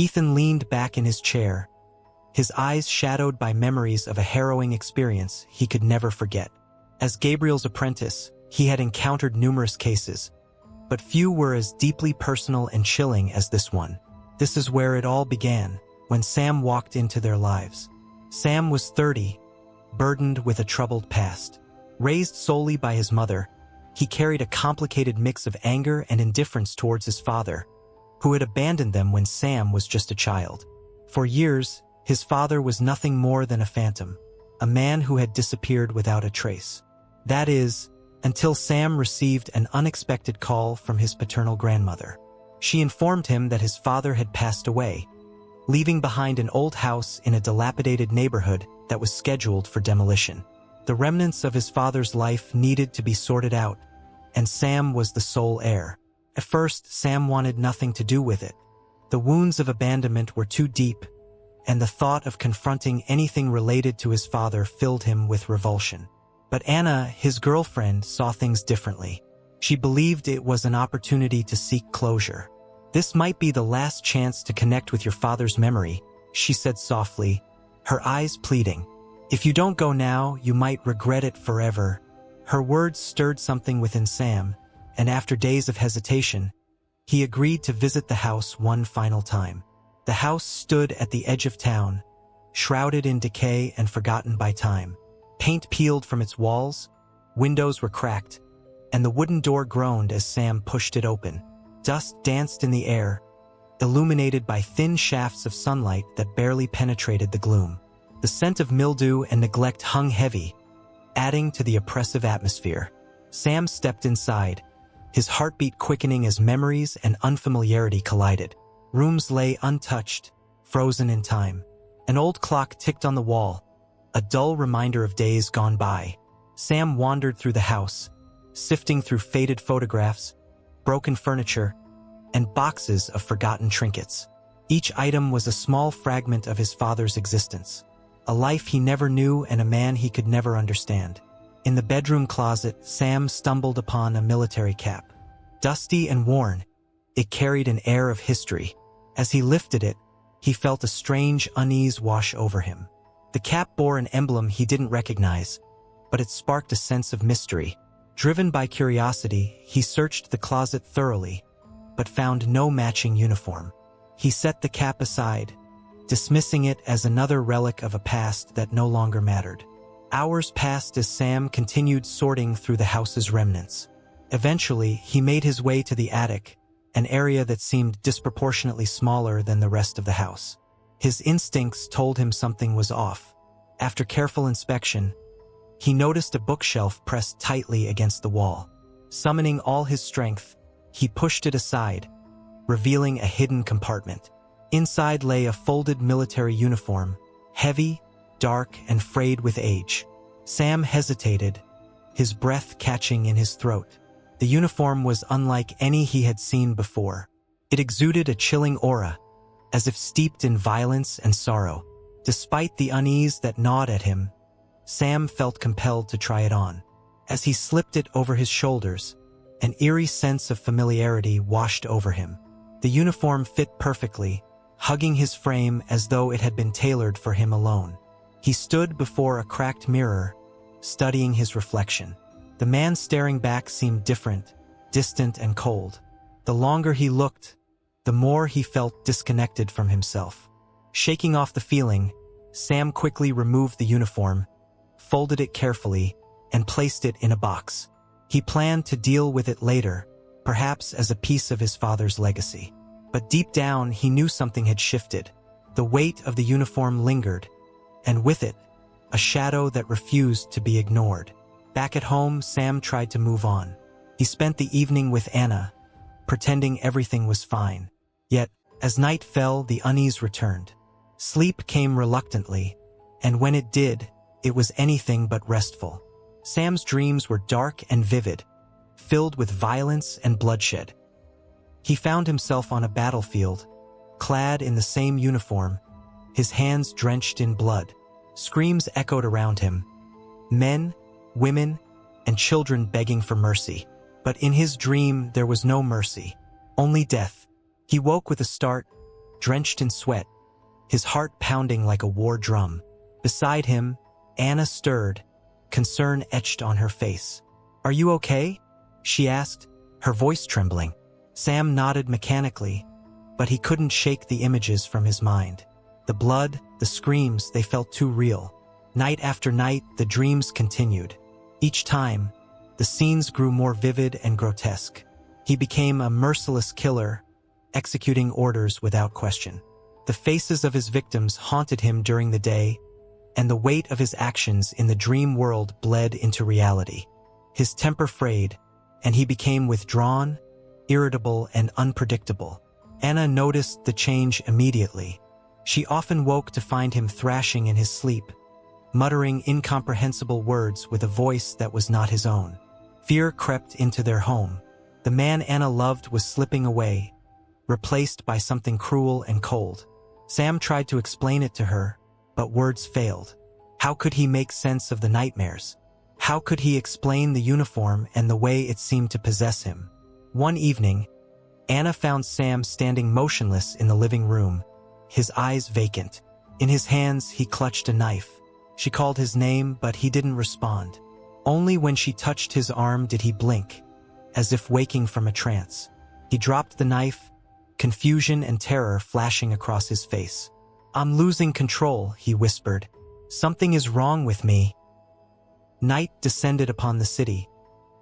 Ethan leaned back in his chair, his eyes shadowed by memories of a harrowing experience he could never forget. As Gabriel's apprentice, he had encountered numerous cases, but few were as deeply personal and chilling as this one. This is where it all began, when Sam walked into their lives. Sam was 30, burdened with a troubled past. Raised solely by his mother, he carried a complicated mix of anger and indifference towards his father, who had abandoned them when Sam was just a child. For years, his father was nothing more than a phantom, a man who had disappeared without a trace. That is, until Sam received an unexpected call from his paternal grandmother. She informed him that his father had passed away, leaving behind an old house in a dilapidated neighborhood that was scheduled for demolition. The remnants of his father's life needed to be sorted out, and Sam was the sole heir. At first, Sam wanted nothing to do with it. The wounds of abandonment were too deep, and the thought of confronting anything related to his father filled him with revulsion. But Anna, his girlfriend, saw things differently. She believed it was an opportunity to seek closure. "This might be the last chance to connect with your father's memory," she said softly, her eyes pleading. "If you don't go now, you might regret it forever." Her words stirred something within Sam, and after days of hesitation, he agreed to visit the house one final time. The house stood at the edge of town, shrouded in decay and forgotten by time. Paint peeled from its walls, windows were cracked, and the wooden door groaned as Sam pushed it open. Dust danced in the air, illuminated by thin shafts of sunlight that barely penetrated the gloom. The scent of mildew and neglect hung heavy, adding to the oppressive atmosphere. Sam stepped inside, his heartbeat quickening as memories and unfamiliarity collided. Rooms lay untouched, frozen in time. An old clock ticked on the wall, a dull reminder of days gone by. Sam wandered through the house, sifting through faded photographs, broken furniture, and boxes of forgotten trinkets. Each item was a small fragment of his father's existence, a life he never knew and a man he could never understand. In the bedroom closet, Sam stumbled upon a military cap. Dusty and worn, it carried an air of history. As he lifted it, he felt a strange unease wash over him. The cap bore an emblem he didn't recognize, but it sparked a sense of mystery. Driven by curiosity, he searched the closet thoroughly, but found no matching uniform. He set the cap aside, dismissing it as another relic of a past that no longer mattered. Hours passed as Sam continued sorting through the house's remnants. Eventually, he made his way to the attic, an area that seemed disproportionately smaller than the rest of the house. His instincts told him something was off. After careful inspection, he noticed a bookshelf pressed tightly against the wall. Summoning all his strength, he pushed it aside, revealing a hidden compartment. Inside lay a folded military uniform, heavy, dark, and frayed with age. Sam hesitated, his breath catching in his throat. The uniform was unlike any he had seen before. It exuded a chilling aura, as if steeped in violence and sorrow. Despite the unease that gnawed at him, Sam felt compelled to try it on. As he slipped it over his shoulders, an eerie sense of familiarity washed over him. The uniform fit perfectly, hugging his frame as though it had been tailored for him alone. He stood before a cracked mirror, studying his reflection. The man staring back seemed different, distant and cold. The longer he looked, the more he felt disconnected from himself. Shaking off the feeling, Sam quickly removed the uniform, folded it carefully, and placed it in a box. He planned to deal with it later, perhaps as a piece of his father's legacy. But deep down, he knew something had shifted. The weight of the uniform lingered, and with it, a shadow that refused to be ignored. Back at home, Sam tried to move on. He spent the evening with Anna, pretending everything was fine. Yet, as night fell, the unease returned. Sleep came reluctantly, and when it did, it was anything but restful. Sam's dreams were dark and vivid, filled with violence and bloodshed. He found himself on a battlefield, clad in the same uniform, his hands drenched in blood. Screams echoed around him. Men, women, and children begging for mercy. But in his dream, there was no mercy, only death. He woke with a start, drenched in sweat, his heart pounding like a war drum. Beside him, Anna stirred, concern etched on her face. "Are you okay?" she asked, her voice trembling. Sam nodded mechanically, but he couldn't shake the images from his mind. The blood, the screams, they felt too real. Night after night, the dreams continued. Each time, the scenes grew more vivid and grotesque. He became a merciless killer, executing orders without question. The faces of his victims haunted him during the day, and the weight of his actions in the dream world bled into reality. His temper frayed, and he became withdrawn, irritable, and unpredictable. Anna noticed the change immediately. She often woke to find him thrashing in his sleep, muttering incomprehensible words with a voice that was not his own. Fear crept into their home. The man Anna loved was slipping away, replaced by something cruel and cold. Sam tried to explain it to her, but words failed. How could he make sense of the nightmares? How could he explain the uniform and the way it seemed to possess him? One evening, Anna found Sam standing motionless in the living room, his eyes vacant. In his hands, he clutched a knife. She called his name, but he didn't respond. Only when she touched his arm did he blink, as if waking from a trance. He dropped the knife, confusion and terror flashing across his face. "I'm losing control," he whispered. "Something is wrong with me." Night descended upon the city,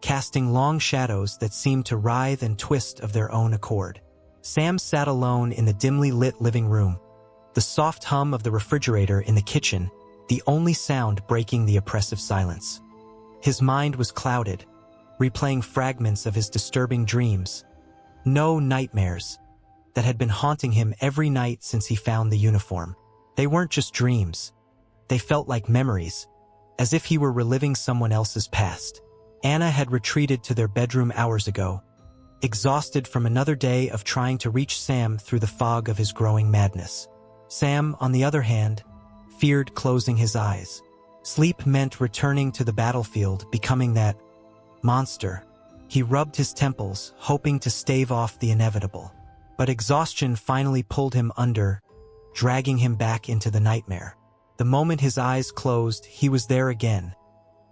casting long shadows that seemed to writhe and twist of their own accord. Sam sat alone in the dimly lit living room, the soft hum of the refrigerator in the kitchen, the only sound breaking the oppressive silence. His mind was clouded, replaying fragments of his disturbing dreams. No nightmares that had been haunting him every night since he found the uniform. They weren't just dreams. They felt like memories, as if he were reliving someone else's past. Anna had retreated to their bedroom hours ago, exhausted from another day of trying to reach Sam through the fog of his growing madness. Sam, on the other hand, feared closing his eyes. Sleep meant returning to the battlefield, becoming that monster. He rubbed his temples, hoping to stave off the inevitable. But exhaustion finally pulled him under, dragging him back into the nightmare. The moment his eyes closed, he was there again,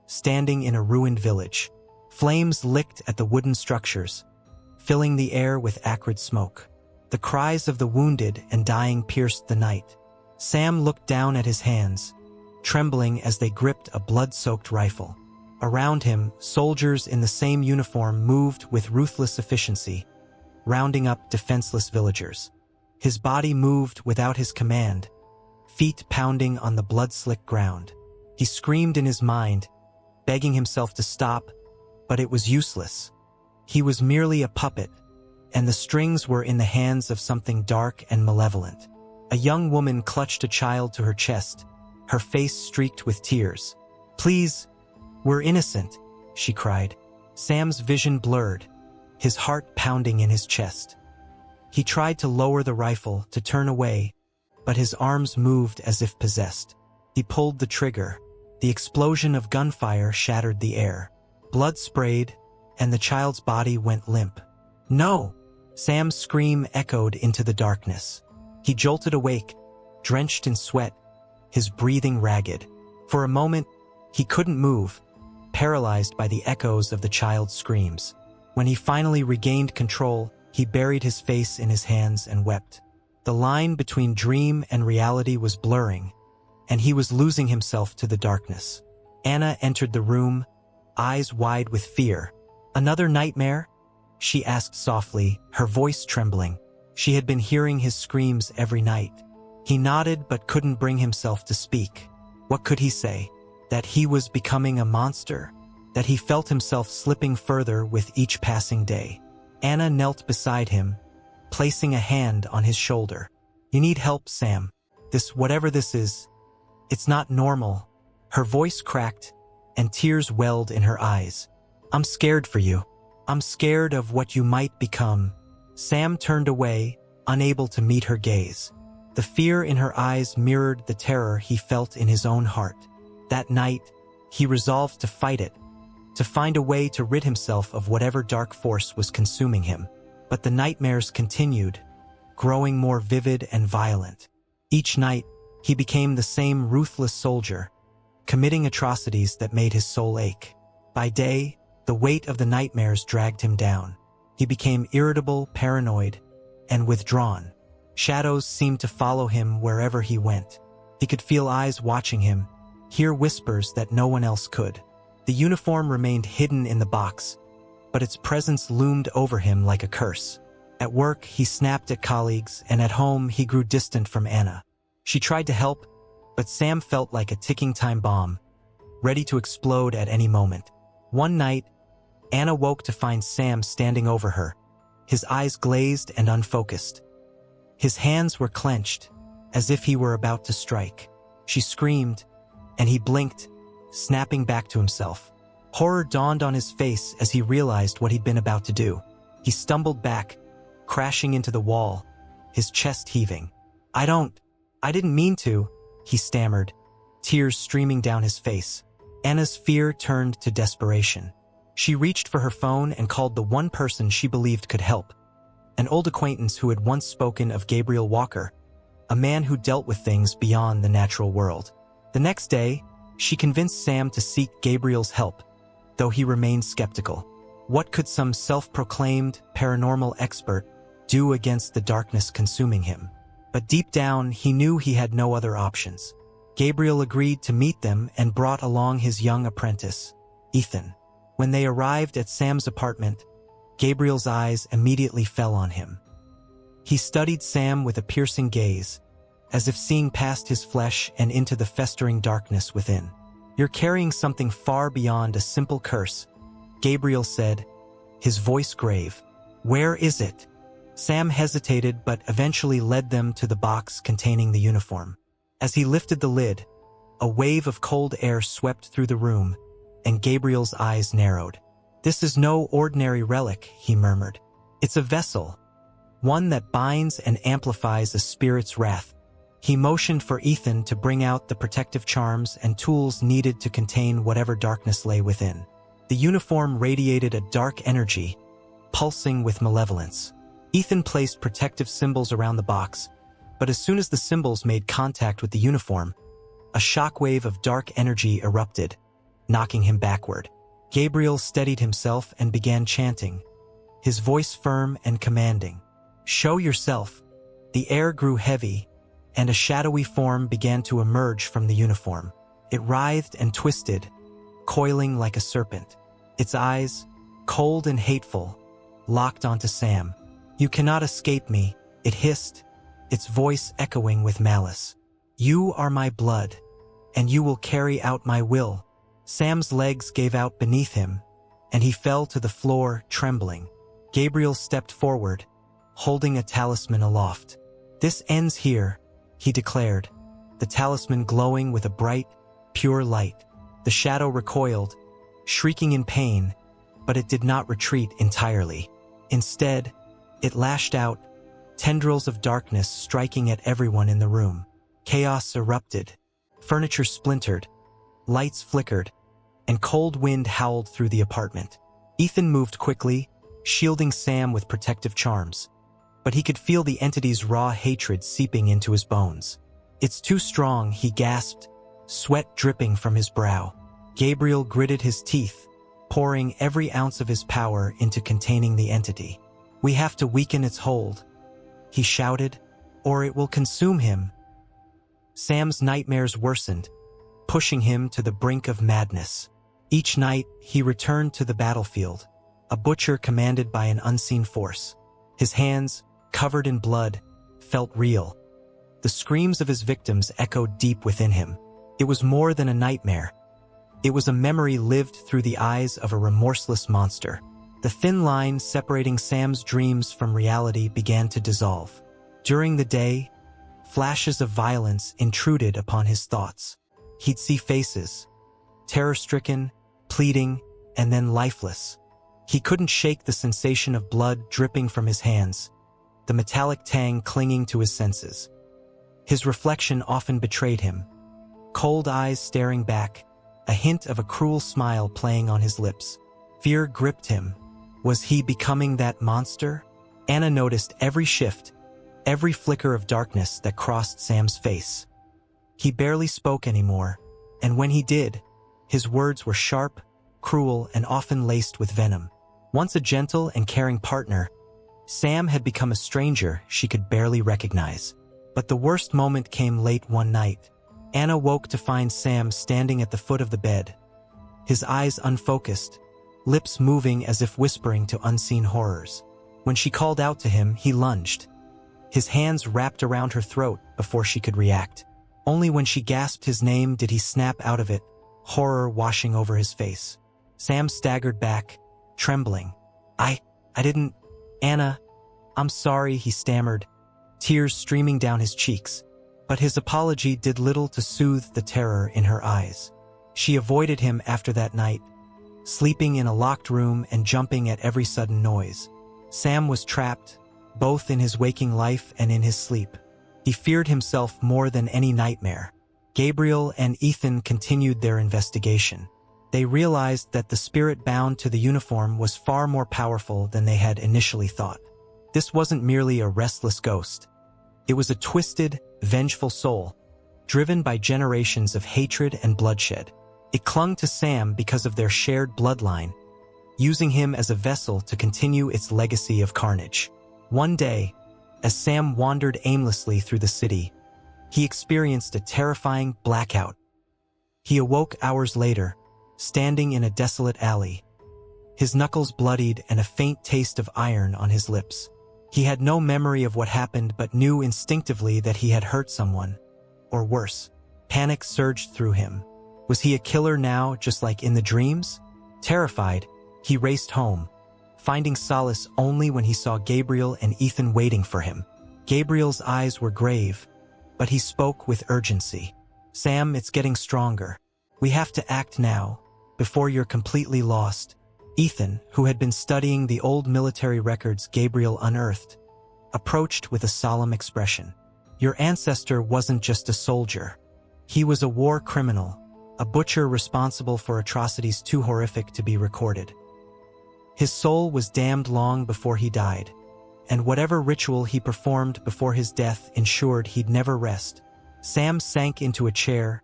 standing in a ruined village. Flames licked at the wooden structures, filling the air with acrid smoke. The cries of the wounded and dying pierced the night. Sam looked down at his hands, trembling as they gripped a blood-soaked rifle. Around him, soldiers in the same uniform moved with ruthless efficiency, rounding up defenseless villagers. His body moved without his command, feet pounding on the blood-slick ground. He screamed in his mind, begging himself to stop, but it was useless. He was merely a puppet, and the strings were in the hands of something dark and malevolent. A young woman clutched a child to her chest, her face streaked with tears. "Please, we're innocent," she cried. Sam's vision blurred, his heart pounding in his chest. He tried to lower the rifle, to turn away, but his arms moved as if possessed. He pulled the trigger. The explosion of gunfire shattered the air. Blood sprayed, and the child's body went limp. "No!" Sam's scream echoed into the darkness. He jolted awake, drenched in sweat, his breathing ragged. For a moment, he couldn't move, paralyzed by the echoes of the child's screams. When he finally regained control, he buried his face in his hands and wept. The line between dream and reality was blurring, and he was losing himself to the darkness. Anna entered the room, eyes wide with fear. "Another nightmare?" she asked softly, her voice trembling. She had been hearing his screams every night. He nodded but couldn't bring himself to speak. What could he say? That he was becoming a monster? That he felt himself slipping further with each passing day? Anna knelt beside him, placing a hand on his shoulder. "You need help, Sam. Whatever this is, it's not normal." Her voice cracked, and tears welled in her eyes. "I'm scared for you. I'm scared of what you might become." Sam turned away, unable to meet her gaze. The fear in her eyes mirrored the terror he felt in his own heart. That night, he resolved to fight it, to find a way to rid himself of whatever dark force was consuming him. But the nightmares continued, growing more vivid and violent. Each night, he became the same ruthless soldier, committing atrocities that made his soul ache. By day, the weight of the nightmares dragged him down. He became irritable, paranoid, and withdrawn. Shadows seemed to follow him wherever he went. He could feel eyes watching him, hear whispers that no one else could. The uniform remained hidden in the box, but its presence loomed over him like a curse. At work, he snapped at colleagues, and at home, he grew distant from Anna. She tried to help, but Sam felt like a ticking time bomb, ready to explode at any moment. One night, Anna woke to find Sam standing over her, his eyes glazed and unfocused. His hands were clenched, as if he were about to strike. She screamed, and he blinked, snapping back to himself. Horror dawned on his face as he realized what he'd been about to do. He stumbled back, crashing into the wall, his chest heaving. I didn't mean to," he stammered, tears streaming down his face. Anna's fear turned to desperation. She reached for her phone and called the one person she believed could help, an old acquaintance who had once spoken of Gabriel Walker, a man who dealt with things beyond the natural world. The next day, she convinced Sam to seek Gabriel's help, though he remained skeptical. What could some self-proclaimed paranormal expert do against the darkness consuming him? But deep down, he knew he had no other options. Gabriel agreed to meet them and brought along his young apprentice, Ethan. When they arrived at Sam's apartment, Gabriel's eyes immediately fell on him. He studied Sam with a piercing gaze, as if seeing past his flesh and into the festering darkness within. "You're carrying something far beyond a simple curse," Gabriel said, his voice grave. "Where is it?" Sam hesitated but eventually led them to the box containing the uniform. As he lifted the lid, a wave of cold air swept through the room, and Gabriel's eyes narrowed. "This is no ordinary relic," he murmured. "It's a vessel, one that binds and amplifies a spirit's wrath." He motioned for Ethan to bring out the protective charms and tools needed to contain whatever darkness lay within. The uniform radiated a dark energy, pulsing with malevolence. Ethan placed protective symbols around the box, but as soon as the symbols made contact with the uniform, a shockwave of dark energy erupted, knocking him backward. Gabriel steadied himself and began chanting, his voice firm and commanding. "Show yourself." The air grew heavy, and a shadowy form began to emerge from the uniform. It writhed and twisted, coiling like a serpent. Its eyes, cold and hateful, locked onto Sam. "You cannot escape me," it hissed, its voice echoing with malice. "You are my blood, and you will carry out my will." Sam's legs gave out beneath him, and he fell to the floor, trembling. Gabriel stepped forward, holding a talisman aloft. "This ends here," he declared, the talisman glowing with a bright, pure light. The shadow recoiled, shrieking in pain, but it did not retreat entirely. Instead, it lashed out, tendrils of darkness striking at everyone in the room. Chaos erupted, furniture splintered, lights flickered, and cold wind howled through the apartment. Ethan moved quickly, shielding Sam with protective charms, but he could feel the entity's raw hatred seeping into his bones. "It's too strong," he gasped, sweat dripping from his brow. Gabriel gritted his teeth, pouring every ounce of his power into containing the entity. "We have to weaken its hold," he shouted, "or it will consume him." Sam's nightmares worsened, pushing him to the brink of madness. Each night, he returned to the battlefield, a butcher commanded by an unseen force. His hands, covered in blood, felt real. The screams of his victims echoed deep within him. It was more than a nightmare. It was a memory lived through the eyes of a remorseless monster. The thin line separating Sam's dreams from reality began to dissolve. During the day, flashes of violence intruded upon his thoughts. He'd see faces, terror-stricken, pleading, and then lifeless. He couldn't shake the sensation of blood dripping from his hands, the metallic tang clinging to his senses. His reflection often betrayed him, cold eyes staring back, a hint of a cruel smile playing on his lips. Fear gripped him. Was he becoming that monster? Anna noticed every shift, every flicker of darkness that crossed Sam's face. He barely spoke anymore, and when he did, his words were sharp, cruel, and often laced with venom. Once a gentle and caring partner, Sam had become a stranger she could barely recognize. But the worst moment came late one night. Anna woke to find Sam standing at the foot of the bed, his eyes unfocused, lips moving as if whispering to unseen horrors. When she called out to him, he lunged, his hands wrapped around her throat before she could react. Only when she gasped his name did he snap out of it, horror washing over his face. Sam staggered back, trembling. I didn't... Anna, I'm sorry, he stammered, tears streaming down his cheeks. But his apology did little to soothe the terror in her eyes. She avoided him after that night, sleeping in a locked room and jumping at every sudden noise. Sam was trapped, both in his waking life and in his sleep. He feared himself more than any nightmare. Gabriel and Ethan continued their investigation. They realized that the spirit bound to the uniform was far more powerful than they had initially thought. This wasn't merely a restless ghost. It was a twisted, vengeful soul, driven by generations of hatred and bloodshed. It clung to Sam because of their shared bloodline, using him as a vessel to continue its legacy of carnage. One day, as Sam wandered aimlessly through the city, he experienced a terrifying blackout. He awoke hours later, standing in a desolate alley, his knuckles bloodied and a faint taste of iron on his lips. He had no memory of what happened but knew instinctively that he had hurt someone, or worse. Panic surged through him. Was he a killer now, just like in the dreams? Terrified, he raced home, finding solace only when he saw Gabriel and Ethan waiting for him. Gabriel's eyes were grave, but he spoke with urgency. Sam, it's getting stronger. We have to act now, before you're completely lost. Ethan, who had been studying the old military records Gabriel unearthed, approached with a solemn expression. Your ancestor wasn't just a soldier. He was a war criminal, a butcher responsible for atrocities too horrific to be recorded. His soul was damned long before he died, and whatever ritual he performed before his death ensured he'd never rest. Sam sank into a chair,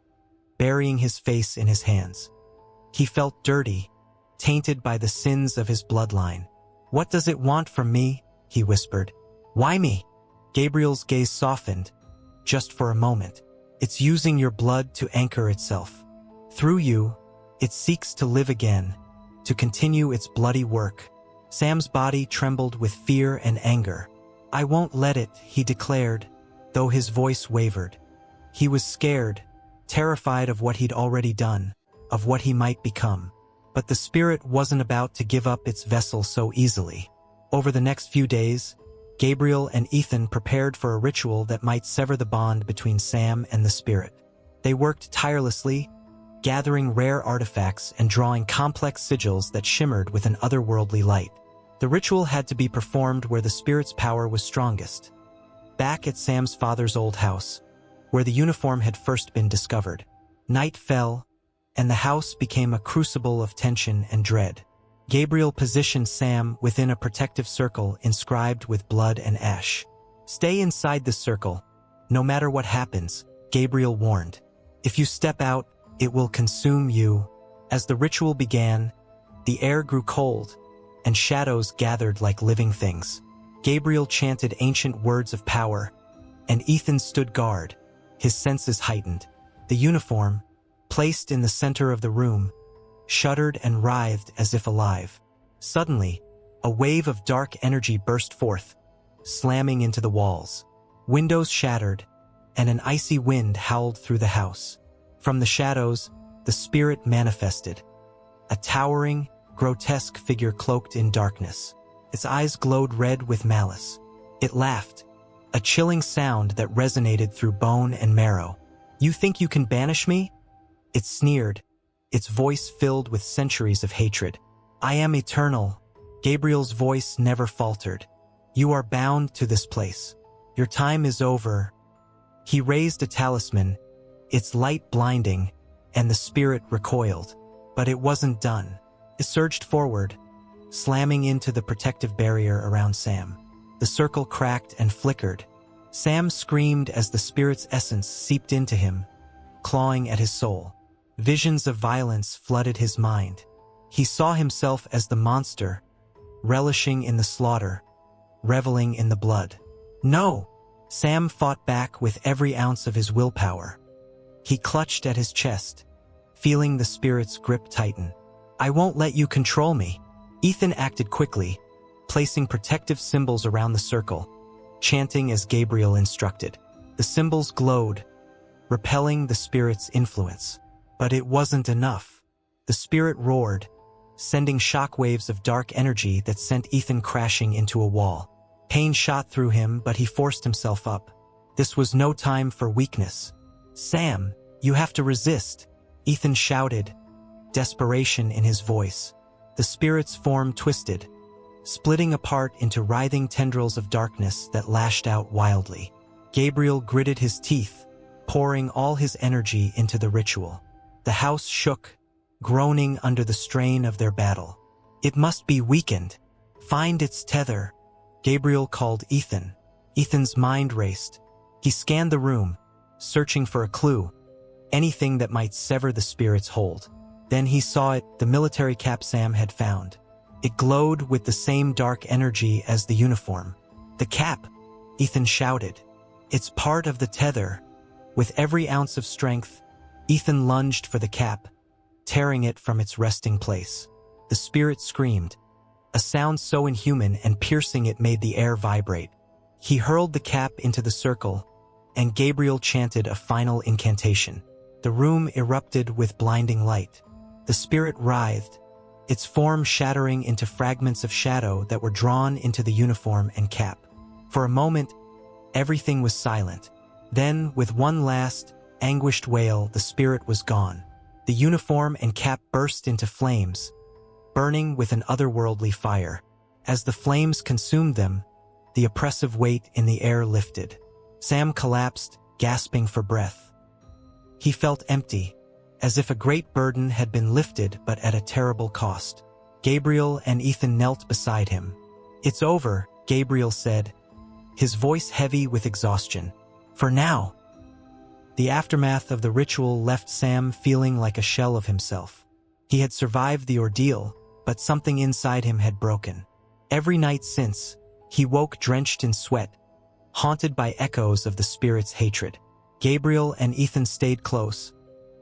burying his face in his hands. He felt dirty, tainted by the sins of his bloodline. What does it want from me? He whispered. Why me? Gabriel's gaze softened, just for a moment. It's using your blood to anchor itself. Through you, it seeks to live again, to continue its bloody work. Sam's body trembled with fear and anger. I won't let it, he declared, though his voice wavered. He was scared, terrified of what he'd already done, of what he might become. But the spirit wasn't about to give up its vessel so easily. Over the next few days, Gabriel and Ethan prepared for a ritual that might sever the bond between Sam and the spirit. They worked tirelessly, gathering rare artifacts and drawing complex sigils that shimmered with an otherworldly light. The ritual had to be performed where the spirit's power was strongest, back at Sam's father's old house, where the uniform had first been discovered. Night fell, and the house became a crucible of tension and dread. Gabriel positioned Sam within a protective circle inscribed with blood and ash. Stay inside this circle, no matter what happens, Gabriel warned. If you step out, it will consume you. As the ritual began, the air grew cold, and shadows gathered like living things. Gabriel chanted ancient words of power, and Ethan stood guard, his senses heightened. The uniform, placed in the center of the room, shuddered and writhed as if alive. Suddenly, a wave of dark energy burst forth, slamming into the walls. Windows shattered, and an icy wind howled through the house. From the shadows, the spirit manifested, a towering, grotesque figure cloaked in darkness. Its eyes glowed red with malice. It laughed, a chilling sound that resonated through bone and marrow. You think you can banish me? It sneered, its voice filled with centuries of hatred. I am eternal. Gabriel's voice never faltered. You are bound to this place. Your time is over. He raised a talisman, its light blinding, and the spirit recoiled. But it wasn't done. It surged forward, slamming into the protective barrier around Sam. The circle cracked and flickered, Sam screamed as the spirit's essence seeped into him, clawing at his soul. Visions of violence flooded his mind. He saw himself as the monster, relishing in the slaughter, reveling in the blood. No! Sam fought back with every ounce of his willpower. He clutched at his chest, feeling the spirit's grip tighten. "I won't let you control me." Ethan acted quickly, placing protective symbols around the circle, chanting as Gabriel instructed. The symbols glowed, repelling the spirit's influence. But it wasn't enough. The spirit roared, sending shockwaves of dark energy that sent Ethan crashing into a wall. Pain shot through him, but he forced himself up. This was no time for weakness. "Sam, you have to resist," Ethan shouted, desperation in his voice. The spirit's form twisted, splitting apart into writhing tendrils of darkness that lashed out wildly. Gabriel gritted his teeth, pouring all his energy into the ritual. The house shook, groaning under the strain of their battle. "It must be weakened. Find its tether," Gabriel called Ethan. Ethan's mind raced. He scanned the room, searching for a clue, anything that might sever the spirit's hold. Then he saw it, the military cap Sam had found. It glowed with the same dark energy as the uniform. "The cap!" Ethan shouted. "It's part of the tether." With every ounce of strength, Ethan lunged for the cap, tearing it from its resting place. The spirit screamed, a sound so inhuman and piercing it made the air vibrate. He hurled the cap into the circle, and Gabriel chanted a final incantation. The room erupted with blinding light. The spirit writhed, its form shattering into fragments of shadow that were drawn into the uniform and cap. For a moment, everything was silent. Then, with one last, anguished wail, the spirit was gone. The uniform and cap burst into flames, burning with an otherworldly fire. As the flames consumed them, the oppressive weight in the air lifted. Sam collapsed, gasping for breath. He felt empty, as if a great burden had been lifted but at a terrible cost. Gabriel and Ethan knelt beside him. "It's over," Gabriel said, his voice heavy with exhaustion. "For now." The aftermath of the ritual left Sam feeling like a shell of himself. He had survived the ordeal, but something inside him had broken. Every night since, he woke drenched in sweat, haunted by echoes of the spirit's hatred. Gabriel and Ethan stayed close,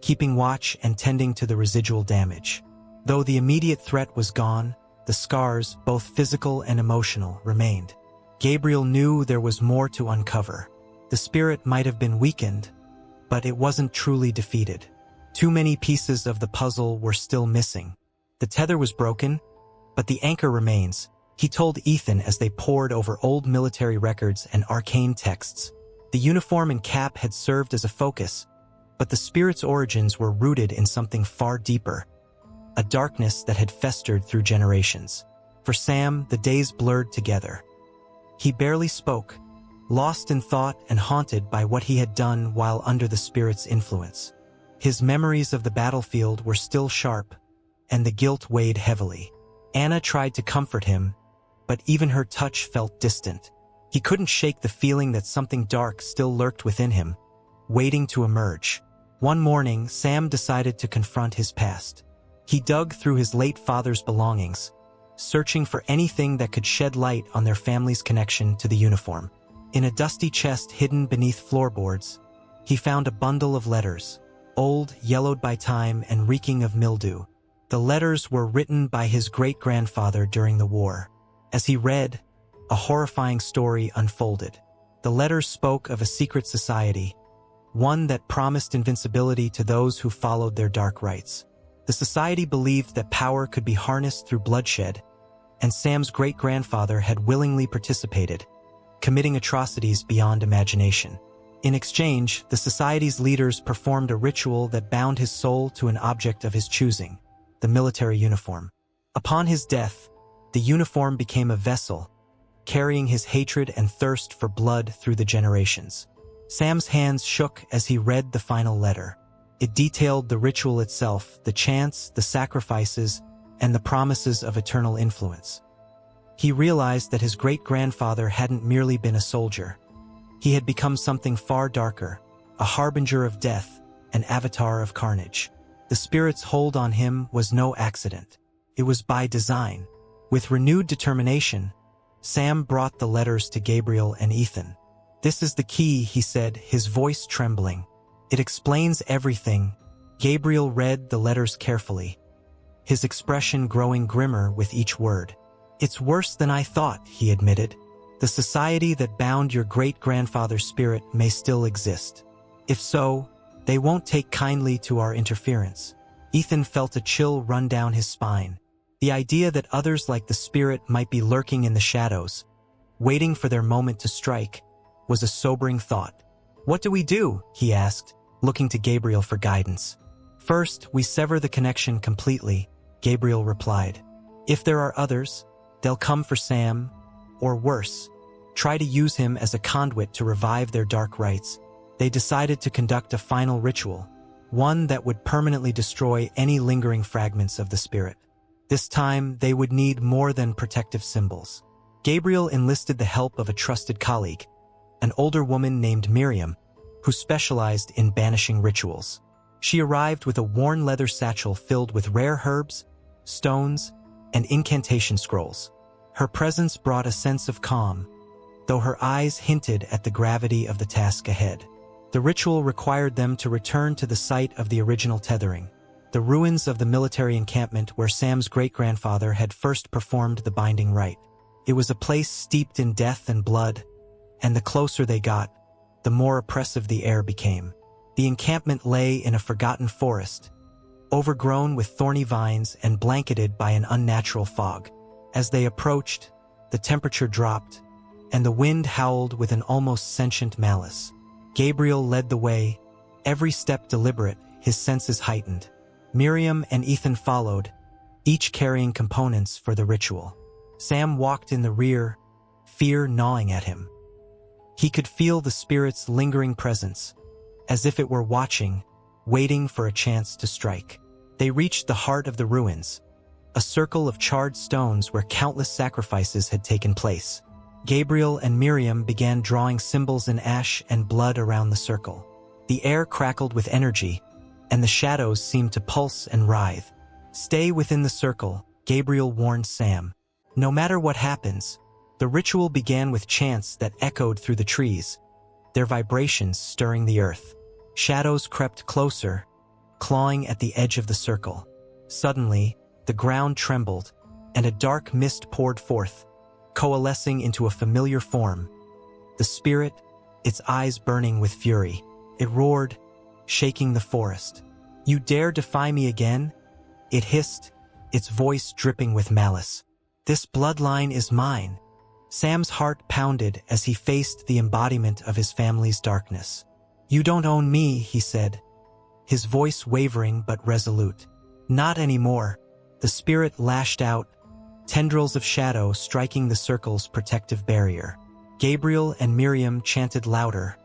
keeping watch and tending to the residual damage. Though the immediate threat was gone, the scars, both physical and emotional, remained. Gabriel knew there was more to uncover. The spirit might have been weakened, but it wasn't truly defeated. Too many pieces of the puzzle were still missing. The tether was broken, but the anchor remains, he told Ethan as they pored over old military records and arcane texts. The uniform and cap had served as a focus, but the spirit's origins were rooted in something far deeper, a darkness that had festered through generations. For Sam, the days blurred together. He barely spoke, lost in thought and haunted by what he had done while under the spirit's influence. His memories of the battlefield were still sharp, and the guilt weighed heavily. Anna tried to comfort him, but even her touch felt distant. He couldn't shake the feeling that something dark still lurked within him, waiting to emerge. One morning, Sam decided to confront his past. He dug through his late father's belongings, searching for anything that could shed light on their family's connection to the uniform. In a dusty chest hidden beneath floorboards, he found a bundle of letters, old, yellowed by time, and reeking of mildew. The letters were written by his great-grandfather during the war. As he read, a horrifying story unfolded. The letters spoke of a secret society, one that promised invincibility to those who followed their dark rites. The society believed that power could be harnessed through bloodshed, and Sam's great-grandfather had willingly participated, committing atrocities beyond imagination. In exchange, the society's leaders performed a ritual that bound his soul to an object of his choosing, the military uniform. Upon his death, the uniform became a vessel, carrying his hatred and thirst for blood through the generations. Sam's hands shook as he read the final letter. It detailed the ritual itself, the chants, the sacrifices, and the promises of eternal influence. He realized that his great-grandfather hadn't merely been a soldier. He had become something far darker, a harbinger of death, an avatar of carnage. The spirit's hold on him was no accident. It was by design. With renewed determination, Sam brought the letters to Gabriel and Ethan. "This is the key," he said, his voice trembling. "It explains everything." Gabriel read the letters carefully, his expression growing grimmer with each word. "It's worse than I thought," he admitted. "The society that bound your great-grandfather's spirit may still exist. If so, they won't take kindly to our interference." Ethan felt a chill run down his spine. The idea that others like the spirit might be lurking in the shadows, waiting for their moment to strike, was a sobering thought. "What do we do?" he asked, looking to Gabriel for guidance. "First, we sever the connection completely," Gabriel replied. "If there are others, they'll come for Sam, or worse, try to use him as a conduit to revive their dark rites." They decided to conduct a final ritual, one that would permanently destroy any lingering fragments of the spirit. This time, they would need more than protective symbols. Gabriel enlisted the help of a trusted colleague, an older woman named Miriam, who specialized in banishing rituals. She arrived with a worn leather satchel filled with rare herbs, stones, and incantation scrolls. Her presence brought a sense of calm, though her eyes hinted at the gravity of the task ahead. The ritual required them to return to the site of the original tethering, the ruins of the military encampment where Sam's great-grandfather had first performed the binding rite. It was a place steeped in death and blood, and the closer they got, the more oppressive the air became. The encampment lay in a forgotten forest, overgrown with thorny vines and blanketed by an unnatural fog. As they approached, the temperature dropped, and the wind howled with an almost sentient malice. Gabriel led the way, every step deliberate, his senses heightened. Miriam and Ethan followed, each carrying components for the ritual. Sam walked in the rear, fear gnawing at him. He could feel the spirit's lingering presence, as if it were watching, waiting for a chance to strike. They reached the heart of the ruins, a circle of charred stones where countless sacrifices had taken place. Gabriel and Miriam began drawing symbols in ash and blood around the circle. The air crackled with energy, and the shadows seemed to pulse and writhe. "Stay within the circle," Gabriel warned Sam. "No matter what happens." The ritual began with chants that echoed through the trees, their vibrations stirring the earth. Shadows crept closer, clawing at the edge of the circle. Suddenly, the ground trembled, and a dark mist poured forth, coalescing into a familiar form. The spirit, its eyes burning with fury. It roared, shaking the forest. "You dare defy me again?" It hissed, its voice dripping with malice. "This bloodline is mine." Sam's heart pounded as he faced the embodiment of his family's darkness. "You don't own me," he said, his voice wavering but resolute. "Not anymore." The spirit lashed out, tendrils of shadow striking the circle's protective barrier. Gabriel and Miriam chanted louder,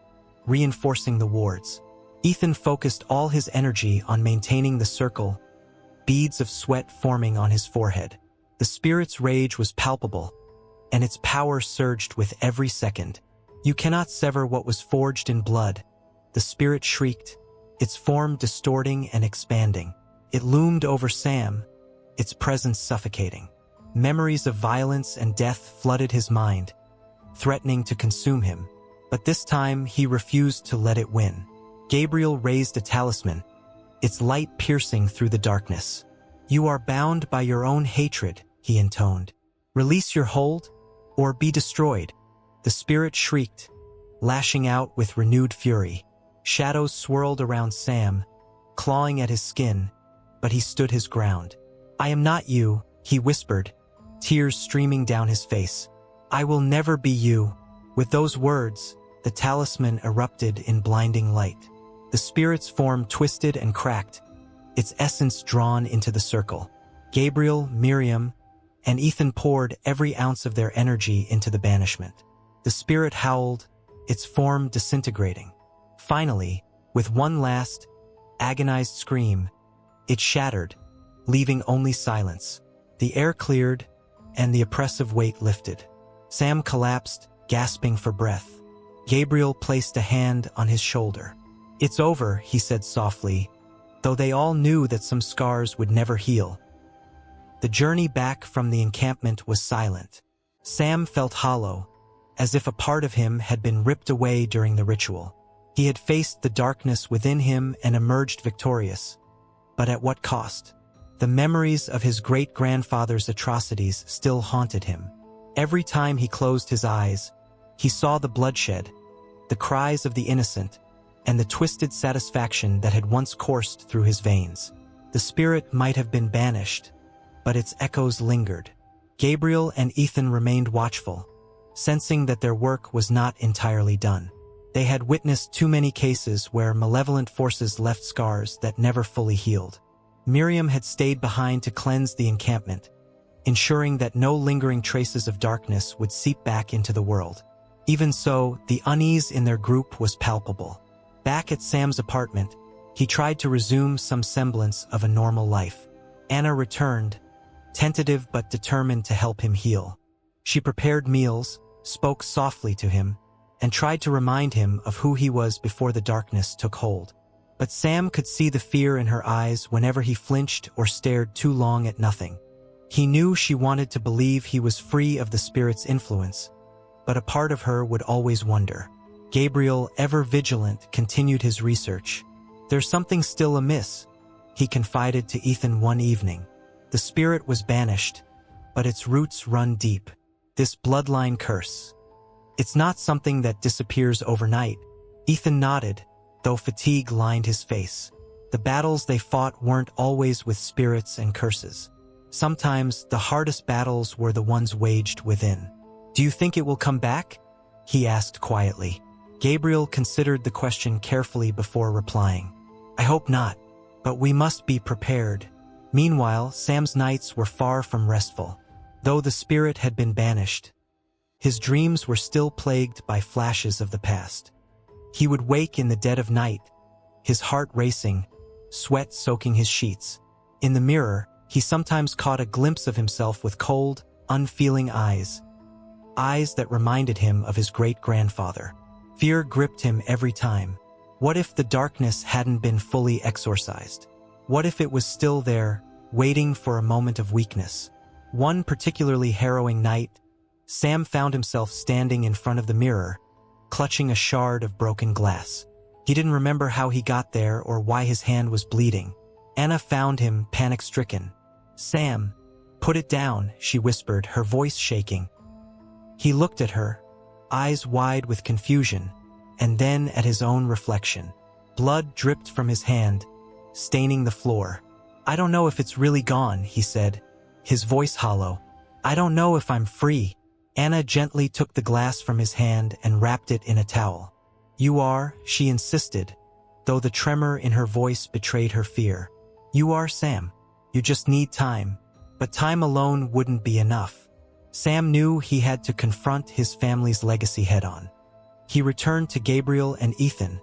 reinforcing the wards. Ethan focused all his energy on maintaining the circle, beads of sweat forming on his forehead. The spirit's rage was palpable, and its power surged with every second. "You cannot sever what was forged in blood," the spirit shrieked, its form distorting and expanding. It loomed over Sam, its presence suffocating. Memories of violence and death flooded his mind, threatening to consume him. But this time he refused to let it win. Gabriel raised a talisman, its light piercing through the darkness. "You are bound by your own hatred," he intoned. "Release your hold, or be destroyed." The spirit shrieked, lashing out with renewed fury. Shadows swirled around Sam, clawing at his skin, but he stood his ground. "I am not you," he whispered, tears streaming down his face. "I will never be you." With those words, the talisman erupted in blinding light. The spirit's form twisted and cracked, its essence drawn into the circle. Gabriel, Miriam, and Ethan poured every ounce of their energy into the banishment. The spirit howled, its form disintegrating. Finally, with one last, agonized scream, it shattered, leaving only silence. The air cleared, and the oppressive weight lifted. Sam collapsed, gasping for breath. Gabriel placed a hand on his shoulder. "It's over," he said softly, though they all knew that some scars would never heal. The journey back from the encampment was silent. Sam felt hollow, as if a part of him had been ripped away during the ritual. He had faced the darkness within him and emerged victorious. But at what cost? The memories of his great-grandfather's atrocities still haunted him. Every time he closed his eyes, he saw the bloodshed, the cries of the innocent, and the twisted satisfaction that had once coursed through his veins. The spirit might have been banished, but its echoes lingered. Gabriel and Ethan remained watchful, sensing that their work was not entirely done. They had witnessed too many cases where malevolent forces left scars that never fully healed. Miriam had stayed behind to cleanse the encampment, ensuring that no lingering traces of darkness would seep back into the world. Even so, the unease in their group was palpable. Back at Sam's apartment, he tried to resume some semblance of a normal life. Anna returned, tentative but determined to help him heal. She prepared meals, spoke softly to him, and tried to remind him of who he was before the darkness took hold. But Sam could see the fear in her eyes whenever he flinched or stared too long at nothing. He knew she wanted to believe he was free of the spirit's influence, but a part of her would always wonder. Gabriel, ever vigilant, continued his research. "There's something still amiss," he confided to Ethan one evening. "The spirit was banished, but its roots run deep. This bloodline curse. It's not something that disappears overnight." Ethan nodded, though fatigue lined his face. The battles they fought weren't always with spirits and curses. Sometimes the hardest battles were the ones waged within. "Do you think it will come back?" he asked quietly. Gabriel considered the question carefully before replying. "I hope not, but we must be prepared." Meanwhile, Sam's nights were far from restful. Though the spirit had been banished, his dreams were still plagued by flashes of the past. He would wake in the dead of night, his heart racing, sweat soaking his sheets. In the mirror, he sometimes caught a glimpse of himself with cold, unfeeling eyes that reminded him of his great-grandfather. Fear gripped him every time. What if the darkness hadn't been fully exorcised? What if it was still there, waiting for a moment of weakness? One particularly harrowing night, Sam found himself standing in front of the mirror, clutching a shard of broken glass. He didn't remember how he got there or why his hand was bleeding. Anna found him, panic-stricken. "Sam, put it down," she whispered, her voice shaking. He looked at her, eyes wide with confusion, and then at his own reflection. Blood dripped from his hand, staining the floor. "I don't know if it's really gone," he said, his voice hollow. "I don't know if I'm free." Anna gently took the glass from his hand and wrapped it in a towel. "You are," she insisted, though the tremor in her voice betrayed her fear. "You are, Sam. You just need time." But time alone wouldn't be enough. Sam knew he had to confront his family's legacy head-on. He returned to Gabriel and Ethan,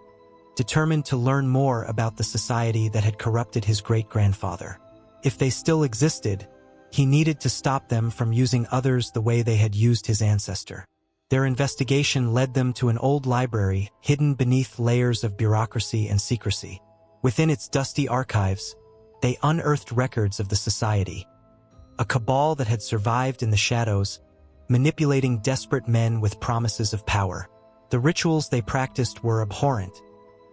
determined to learn more about the society that had corrupted his great-grandfather. If they still existed, he needed to stop them from using others the way they had used his ancestor. Their investigation led them to an old library hidden beneath layers of bureaucracy and secrecy. Within its dusty archives, they unearthed records of the society, a cabal that had survived in the shadows, manipulating desperate men with promises of power. The rituals they practiced were abhorrent,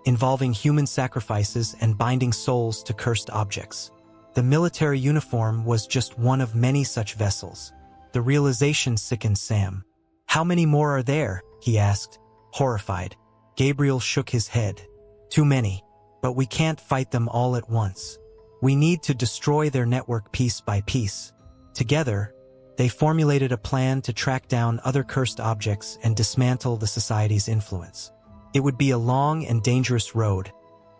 involving human sacrifices and binding souls to cursed objects. The military uniform was just one of many such vessels. The realization sickened Sam. "How many more are there?" he asked, horrified. Gabriel shook his head. "Too many. But we can't fight them all at once. We need to destroy their network piece by piece." Together, they formulated a plan to track down other cursed objects and dismantle the society's influence. It would be a long and dangerous road,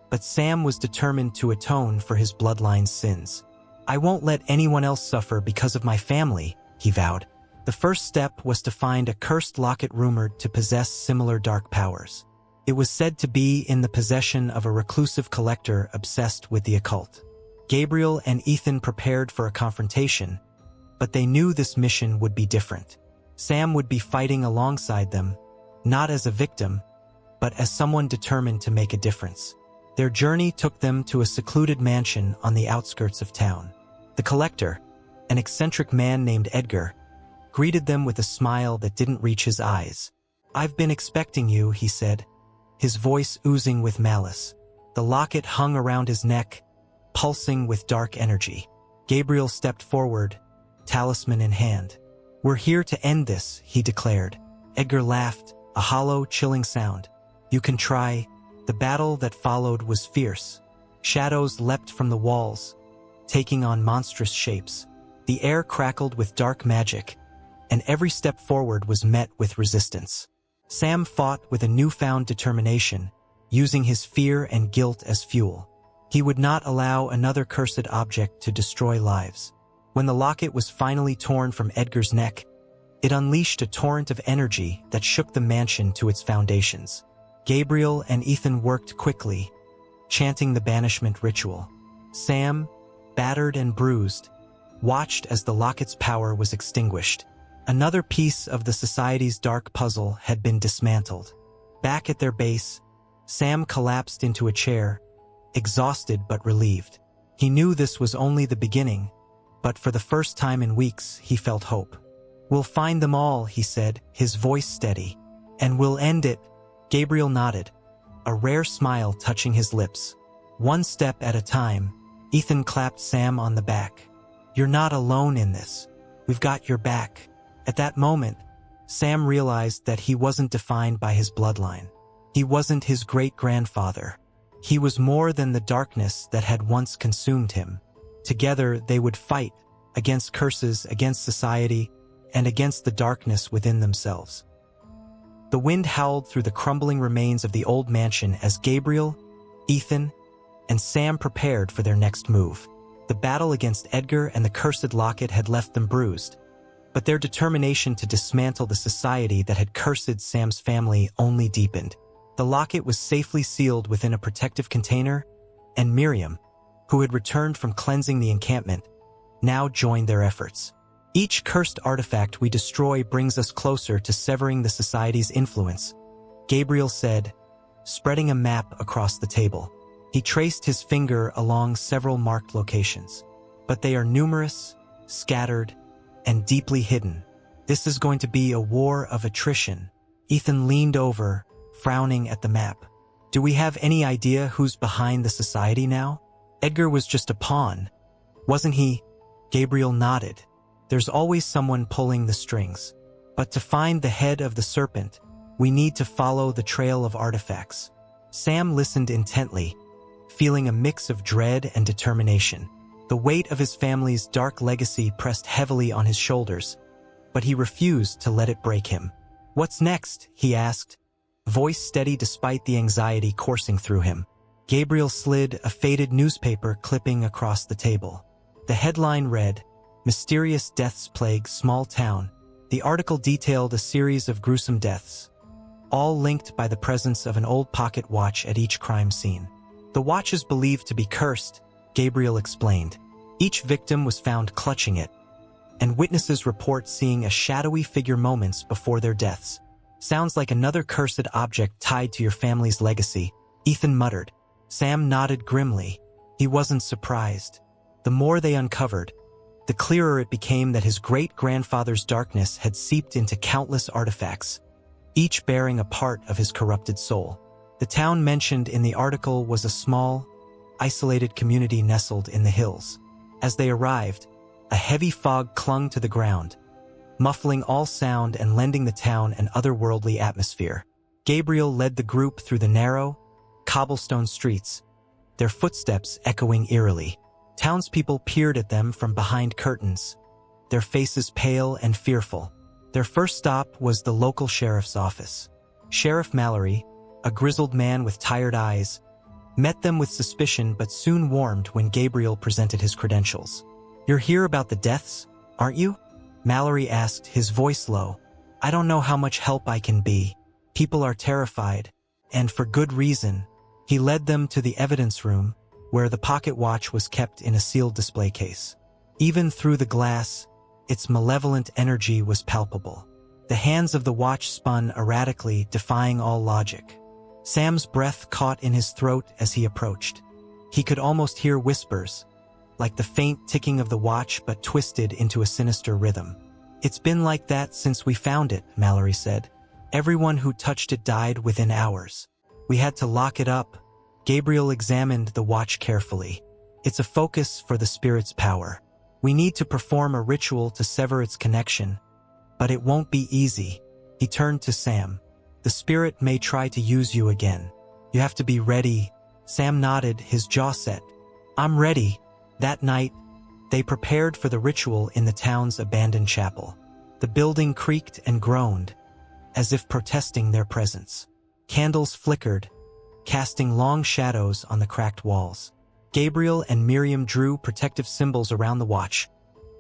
but Sam was determined to atone for his bloodline's sins. "I won't let anyone else suffer because of my family," he vowed. The first step was to find a cursed locket rumored to possess similar dark powers. It was said to be in the possession of a reclusive collector obsessed with the occult. Gabriel and Ethan prepared for a confrontation, but they knew this mission would be different. Sam would be fighting alongside them, not as a victim, but as someone determined to make a difference. Their journey took them to a secluded mansion on the outskirts of town. The collector, an eccentric man named Edgar, greeted them with a smile that didn't reach his eyes. "I've been expecting you," he said, his voice oozing with malice. The locket hung around his neck, pulsing with dark energy. Gabriel stepped forward, talisman in hand. "We're here to end this," he declared. Edgar laughed, a hollow, chilling sound. "You can try." The battle that followed was fierce. Shadows leapt from the walls, taking on monstrous shapes. The air crackled with dark magic, and every step forward was met with resistance. Sam fought with a newfound determination, using his fear and guilt as fuel. He would not allow another cursed object to destroy lives. When the locket was finally torn from Edgar's neck, it unleashed a torrent of energy that shook the mansion to its foundations. Gabriel and Ethan worked quickly, chanting the banishment ritual. Sam, battered and bruised, watched as the locket's power was extinguished. Another piece of the society's dark puzzle had been dismantled. Back at their base, Sam collapsed into a chair, exhausted but relieved. He knew this was only the beginning, but for the first time in weeks, he felt hope. "We'll find them all," he said, his voice steady. "And we'll end it." Gabriel nodded, a rare smile touching his lips. One step at a time, Ethan clapped Sam on the back. "You're not alone in this. We've got your back." At that moment, Sam realized that he wasn't defined by his bloodline. He wasn't his great-grandfather. He was more than the darkness that had once consumed him. Together, they would fight against curses, against society, and against the darkness within themselves. The wind howled through the crumbling remains of the old mansion as Gabriel, Ethan, and Sam prepared for their next move. The battle against Edgar and the cursed locket had left them bruised, but their determination to dismantle the society that had cursed Sam's family only deepened. The locket was safely sealed within a protective container, and Miriam, who had returned from cleansing the encampment, now joined their efforts. "Each cursed artifact we destroy brings us closer to severing the society's influence," Gabriel said, spreading a map across the table. He traced his finger along several marked locations. "But they are numerous, scattered, and deeply hidden. This is going to be a war of attrition." Ethan leaned over, frowning at the map. "Do we have any idea who's behind the society now?" "Edgar was just a pawn, wasn't he?" Gabriel nodded. "There's always someone pulling the strings. But to find the head of the serpent, we need to follow the trail of artifacts." Sam listened intently, feeling a mix of dread and determination. The weight of his family's dark legacy pressed heavily on his shoulders, but he refused to let it break him. "What's next?" he asked, voice steady despite the anxiety coursing through him. Gabriel slid a faded newspaper clipping across the table. The headline read, "Mysterious Deaths Plague Small Town." The article detailed a series of gruesome deaths, all linked by the presence of an old pocket watch at each crime scene. "The watch is believed to be cursed," Gabriel explained. "Each victim was found clutching it, and witnesses report seeing a shadowy figure moments before their deaths." "Sounds like another cursed object tied to your family's legacy," Ethan muttered. Sam nodded grimly. He wasn't surprised. The more they uncovered, the clearer it became that his great-grandfather's darkness had seeped into countless artifacts, each bearing a part of his corrupted soul. The town mentioned in the article was a small, isolated community nestled in the hills. As they arrived, a heavy fog clung to the ground, muffling all sound and lending the town an otherworldly atmosphere. Gabriel led the group through the narrow, cobblestone streets, their footsteps echoing eerily. Townspeople peered at them from behind curtains, their faces pale and fearful. Their first stop was the local sheriff's office. Sheriff Mallory, a grizzled man with tired eyes, met them with suspicion but soon warmed when Gabriel presented his credentials. "You're here about the deaths, aren't you?" Mallory asked, his voice low. "I don't know how much help I can be. People are terrified, and for good reason." He led them to the evidence room, where the pocket watch was kept in a sealed display case. Even through the glass, its malevolent energy was palpable. The The hands of the watch spun erratically, defying all logic. Sam's breath caught in his throat as he approached. He could almost hear whispers, like the faint ticking of the watch but twisted into a sinister rhythm. "It's been like that since we found it," Mallory said. "Everyone who touched it died within hours. We had to lock it up." Gabriel examined the watch carefully. "It's a focus for the spirit's power. We need to perform a ritual to sever its connection, but it won't be easy." He turned to Sam. "The spirit may try to use you again. You have to be ready." Sam nodded, his jaw set. "I'm ready." That night, they prepared for the ritual in the town's abandoned chapel. The building creaked and groaned, as if protesting their presence. Candles flickered, casting long shadows on the cracked walls. Gabriel and Miriam drew protective symbols around the watch,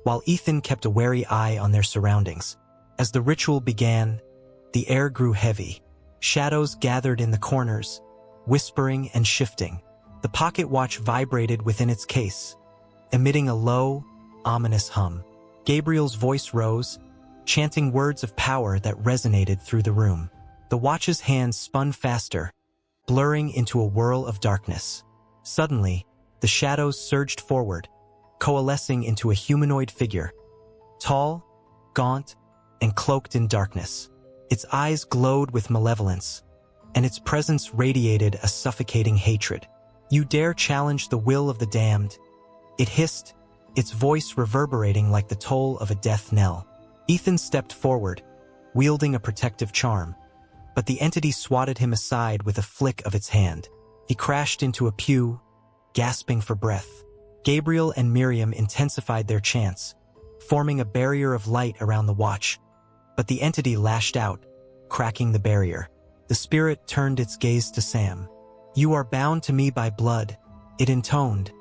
while Ethan kept a wary eye on their surroundings. As the ritual began, the air grew heavy. Shadows gathered in the corners, whispering and shifting. The pocket watch vibrated within its case, emitting a low, ominous hum. Gabriel's voice rose, chanting words of power that resonated through the room. The watch's hands spun faster, blurring into a whirl of darkness. Suddenly, the shadows surged forward, coalescing into a humanoid figure. Tall, gaunt, and cloaked in darkness. Its eyes glowed with malevolence, and its presence radiated a suffocating hatred. "You dare challenge the will of the damned?" it hissed, its voice reverberating like the toll of a death knell. Ethan stepped forward, wielding a protective charm, but the entity swatted him aside with a flick of its hand. He crashed into a pew, gasping for breath. Gabriel and Miriam intensified their chants, forming a barrier of light around the watch, but the entity lashed out, cracking the barrier. The spirit turned its gaze to Sam. "You are bound to me by blood," it intoned,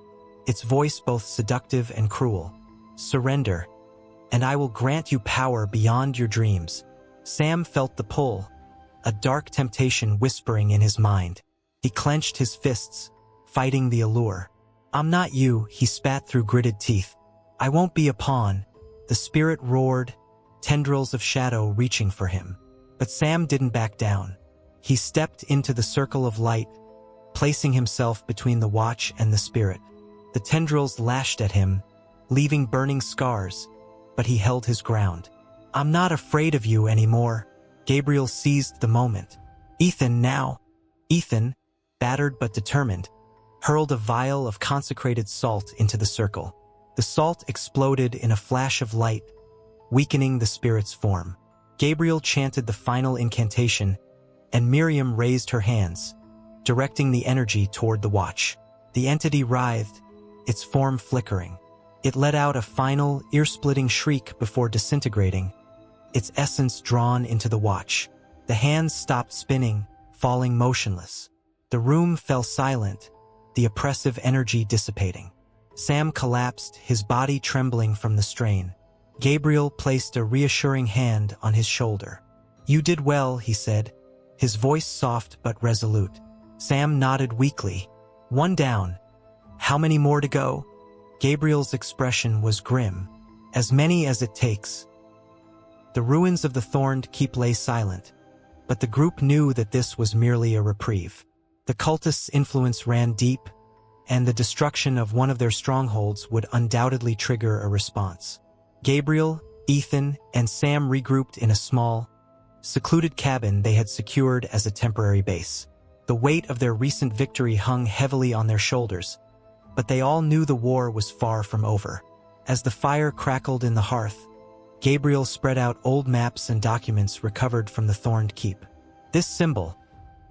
its voice both seductive and cruel. "Surrender, and I will grant you power beyond your dreams." Sam felt the pull, a dark temptation whispering in his mind. He clenched his fists, fighting the allure. "I'm not you," he spat through gritted teeth. "I won't be a pawn." The spirit roared, tendrils of shadow reaching for him. But Sam didn't back down. He stepped into the circle of light, placing himself between the watch and the spirit. The tendrils lashed at him, leaving burning scars, but he held his ground. "I'm not afraid of you anymore." Gabriel seized the moment. "Ethan, now." Ethan, battered but determined, hurled a vial of consecrated salt into the circle. The salt exploded in a flash of light, weakening the spirit's form. Gabriel chanted the final incantation, and Miriam raised her hands, directing the energy toward the watch. The entity writhed, its form flickering. It let out a final, ear-splitting shriek before disintegrating, its essence drawn into the watch. The hands stopped spinning, falling motionless. The room fell silent, the oppressive energy dissipating. Sam collapsed, his body trembling from the strain. Gabriel placed a reassuring hand on his shoulder. "You did well," he said, his voice soft but resolute. Sam nodded weakly. "One down. How many more to go?" Gabriel's expression was grim. "As many as it takes." The ruins of the Thorned Keep lay silent, but the group knew that this was merely a reprieve. The cultists' influence ran deep, and the destruction of one of their strongholds would undoubtedly trigger a response. Gabriel, Ethan, and Sam regrouped in a small, secluded cabin they had secured as a temporary base. The weight of their recent victory hung heavily on their shoulders, but they all knew the war was far from over. As the fire crackled in the hearth, Gabriel spread out old maps and documents recovered from the Thorned Keep. "This symbol,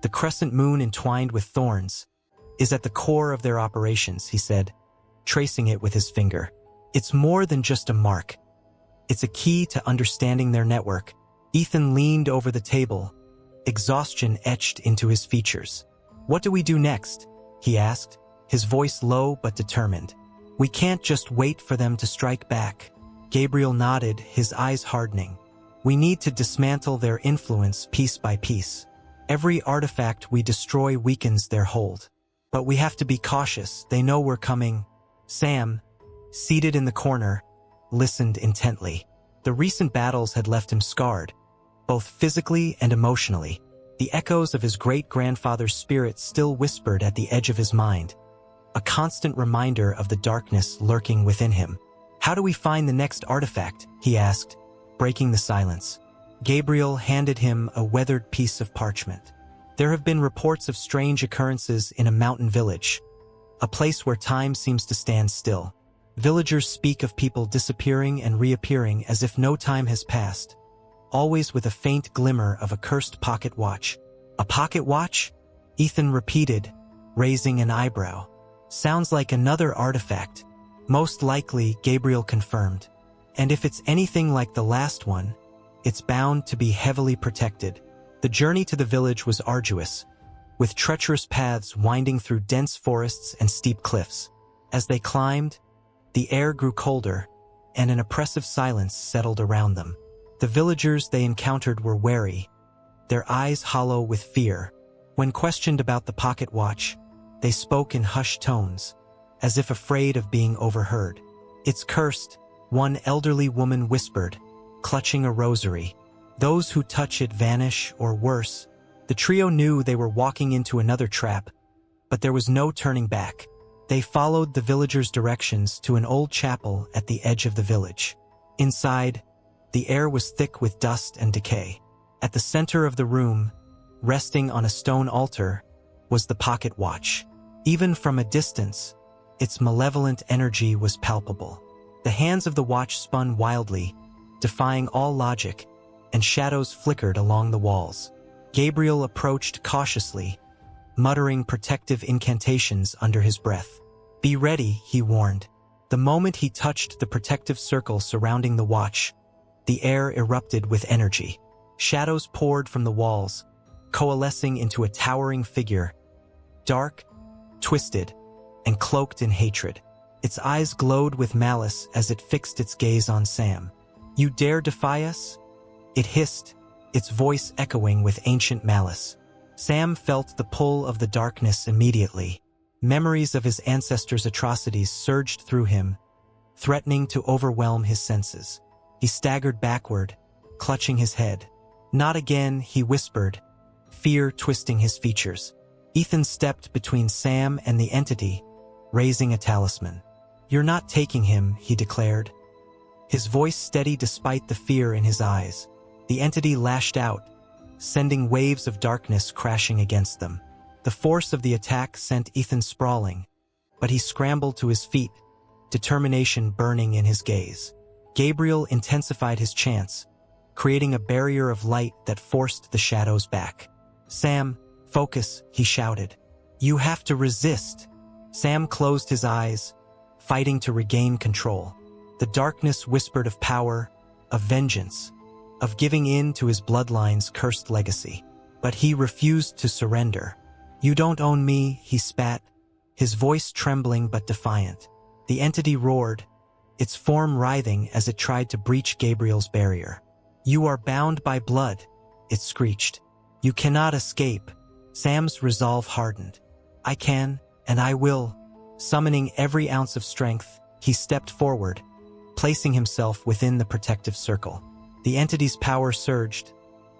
the crescent moon entwined with thorns, is at the core of their operations," he said, tracing it with his finger. "It's more than just a mark. It's a key to understanding their network." Ethan leaned over the table, exhaustion etched into his features. "What do we do next?" he asked, his voice low but determined. "We can't just wait for them to strike back." Gabriel nodded, his eyes hardening. "We need to dismantle their influence piece by piece. Every artifact we destroy weakens their hold. But we have to be cautious, they know we're coming." Sam, seated in the corner, listened intently. The recent battles had left him scarred, both physically and emotionally. The echoes of his great-grandfather's spirit still whispered at the edge of his mind, a constant reminder of the darkness lurking within him. "How do we find the next artifact?" he asked, breaking the silence. Gabriel handed him a weathered piece of parchment. "There have been reports of strange occurrences in a mountain village, a place where time seems to stand still. Villagers speak of people disappearing and reappearing as if no time has passed, always with a faint glimmer of a cursed pocket watch." "A pocket watch?" Ethan repeated, raising an eyebrow. "Sounds like another artifact." "Most likely," Gabriel confirmed. "And if it's anything like the last one, it's bound to be heavily protected." The journey to the village was arduous, with treacherous paths winding through dense forests and steep cliffs. As they climbed, the air grew colder, and an oppressive silence settled around them. The villagers they encountered were wary, their eyes hollow with fear. When questioned about the pocket watch, they spoke in hushed tones, as if afraid of being overheard. "It's cursed," one elderly woman whispered, clutching a rosary. "Those who touch it vanish, or worse." The trio knew they were walking into another trap, but there was no turning back. They followed the villagers' directions to an old chapel at the edge of the village. Inside, the air was thick with dust and decay. At the center of the room, resting on a stone altar, was the pocket watch. Even from a distance, its malevolent energy was palpable. The hands of the watch spun wildly, defying all logic, and shadows flickered along the walls. Gabriel approached cautiously, muttering protective incantations under his breath. "Be ready," he warned. The moment he touched the protective circle surrounding the watch, the air erupted with energy. Shadows poured from the walls, coalescing into a towering figure, dark, twisted, and cloaked in hatred. Its eyes glowed with malice as it fixed its gaze on Sam. "You dare defy us?" it hissed, its voice echoing with ancient malice. Sam felt the pull of the darkness immediately. Memories of his ancestors' atrocities surged through him, threatening to overwhelm his senses. He staggered backward, clutching his head. "Not again," he whispered, fear twisting his features. Ethan stepped between Sam and the entity, raising a talisman. "You're not taking him," he declared, his voice steady despite the fear in his eyes. The entity lashed out, sending waves of darkness crashing against them. The force of the attack sent Ethan sprawling, but he scrambled to his feet, determination burning in his gaze. Gabriel intensified his chants, creating a barrier of light that forced the shadows back. "Sam, focus," he shouted. "You have to resist." Sam closed his eyes, fighting to regain control. The darkness whispered of power, of vengeance, of giving in to his bloodline's cursed legacy. But he refused to surrender. "You don't own me," he spat, his voice trembling but defiant. The entity roared, its form writhing as it tried to breach Gabriel's barrier. "You are bound by blood," it screeched. "You cannot escape." Sam's resolve hardened. "I can, and I will." Summoning every ounce of strength, he stepped forward, placing himself within the protective circle. The entity's power surged,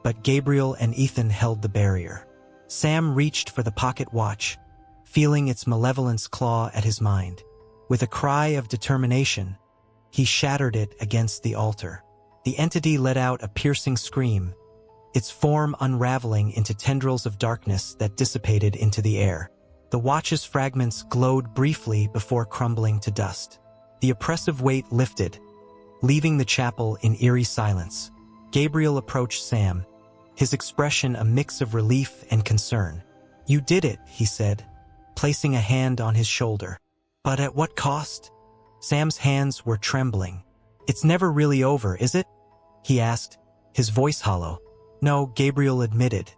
but Gabriel and Ethan held the barrier. Sam reached for the pocket watch, feeling its malevolence claw at his mind. With a cry of determination, he shattered it against the altar. The entity let out a piercing scream, its form unraveling into tendrils of darkness that dissipated into the air. The watch's fragments glowed briefly before crumbling to dust. The oppressive weight lifted, leaving the chapel in eerie silence. Gabriel approached Sam, his expression a mix of relief and concern. "You did it," he said, placing a hand on his shoulder. "But at what cost?" Sam's hands were trembling. "It's never really over, is it?" he asked, his voice hollow. "No," Gabriel admitted,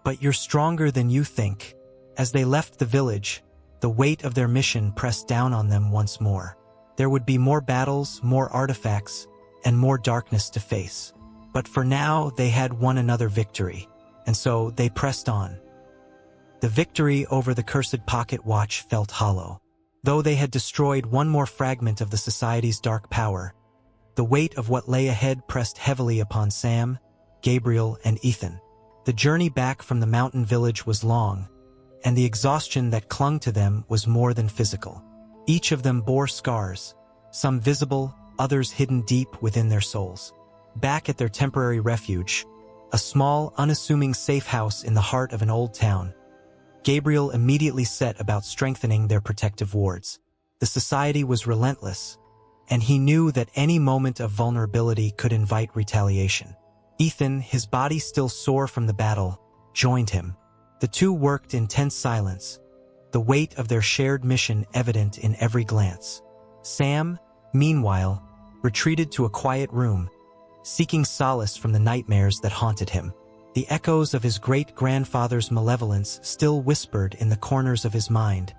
"but you're stronger than you think." As they left the village, the weight of their mission pressed down on them once more. There would be more battles, more artifacts, and more darkness to face. But for now, they had won another victory, and so they pressed on. The victory over the cursed pocket watch felt hollow. Though they had destroyed one more fragment of the society's dark power, the weight of what lay ahead pressed heavily upon Sam, Gabriel and Ethan. The journey back from the mountain village was long, and the exhaustion that clung to them was more than physical. Each of them bore scars, some visible, others hidden deep within their souls. Back at their temporary refuge, a small, unassuming safe house in the heart of an old town, Gabriel immediately set about strengthening their protective wards. The society was relentless, and he knew that any moment of vulnerability could invite retaliation. Ethan, his body still sore from the battle, joined him. The two worked in tense silence, the weight of their shared mission evident in every glance. Sam, meanwhile, retreated to a quiet room, seeking solace from the nightmares that haunted him. The echoes of his great-grandfather's malevolence still whispered in the corners of his mind,